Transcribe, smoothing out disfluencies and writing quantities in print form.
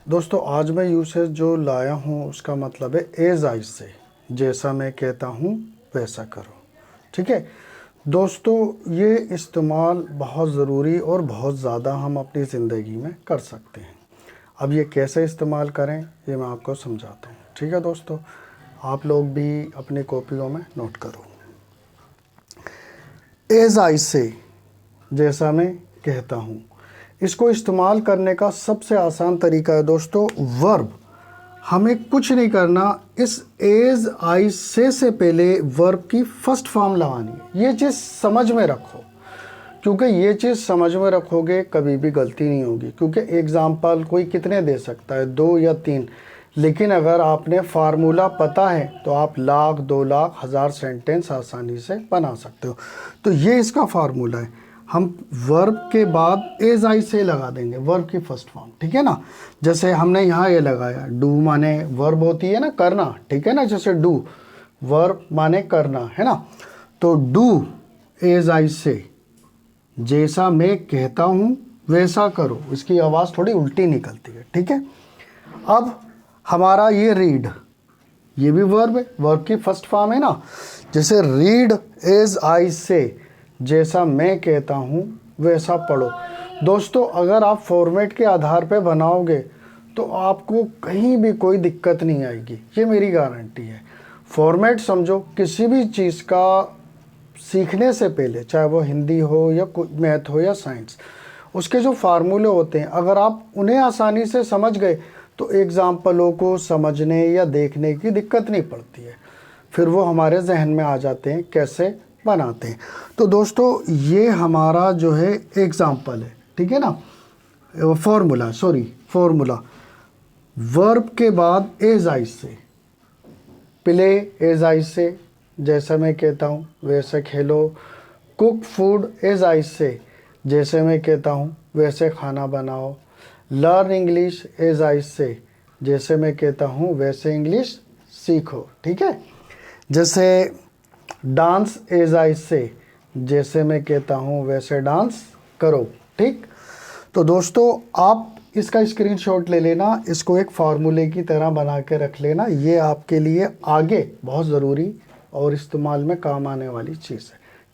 दोस्तों आज मैं यूसेज जो लाया हूँ उसका मतलब है एज आई से, जैसा मैं कहता हूँ वैसा करो। ठीक है दोस्तों, ये इस्तेमाल बहुत ज़रूरी और बहुत ज़्यादा हम अपनी ज़िंदगी में कर सकते हैं। अब ये कैसे इस्तेमाल करें ये मैं आपको समझाता हूँ। ठीक है दोस्तों, आप लोग भी अपनी कॉपियों में नोट करो। एज आई से, जैसा मैं कहता हूँ, इसको इस्तेमाल करने का सबसे आसान तरीका है दोस्तों वर्ब। हमें कुछ नहीं करना, इस एज आई से पहले वर्ब की फर्स्ट फॉर्म लगानी है। ये चीज़ समझ में रखो, क्योंकि ये चीज़ समझ में रखोगे कभी भी गलती नहीं होगी। क्योंकि एग्जाम्पल कोई कितने दे सकता है, 2 या 3, लेकिन अगर आपने फार्मूला पता है तो आप लाख, 2 लाख, 1000 सेंटेंस आसानी से बना सकते हो। तो ये इसका फार्मूला है। हम वर्ब के बाद एज आई से लगा देंगे, वर्ब की फर्स्ट फॉर्म। ठीक है ना, जैसे हमने यहाँ ये लगाया, डू माने वर्ब होती है ना, करना। ठीक है ना, जैसे डू वर्ब माने करना है ना, तो डू एज आई से, जैसा मैं कहता हूँ वैसा करो। इसकी आवाज़ थोड़ी उल्टी निकलती है। ठीक है, अब हमारा ये रीड, ये भी वर्ब है, वर्ब की फर्स्ट फॉर्म है ना। जैसे रीड एज आई से, जैसा मैं कहता हूँ वैसा पढ़ो। दोस्तों अगर आप फॉर्मेट के आधार पे बनाओगे तो आपको कहीं भी कोई दिक्कत नहीं आएगी, ये मेरी गारंटी है। फॉर्मेट समझो, किसी भी चीज़ का सीखने से पहले, चाहे वो हिंदी हो या मैथ हो या साइंस, उसके जो फार्मूले होते हैं अगर आप उन्हें आसानी से समझ गए तो एग्जाम्पलों को समझने या देखने की दिक्कत नहीं पड़ती है, फिर वो हमारे जहन में आ जाते हैं कैसे बनाते हैं। तो दोस्तों ये हमारा जो है एग्जाम्पल है। ठीक है ना, फॉर्मूला वर्ब के बाद एज आई से, प्ले एज आई से, जैसे मैं कहता हूँ वैसे खेलो। कुक फूड एज आई से, जैसे मैं कहता हूँ वैसे खाना बनाओ। लर्न इंग्लिश एज आई से, जैसे मैं कहता हूँ वैसे इंग्लिश सीखो। ठीक है, जैसे डांस एज आई से, जैसे मैं कहता हूँ वैसे डांस करो। ठीक, तो दोस्तों आप इसका स्क्रीनशॉट ले लेना, इसको एक फार्मूले की तरह बना के रख लेना। ये आपके लिए आगे बहुत ज़रूरी और इस्तेमाल में काम आने वाली चीज़ है।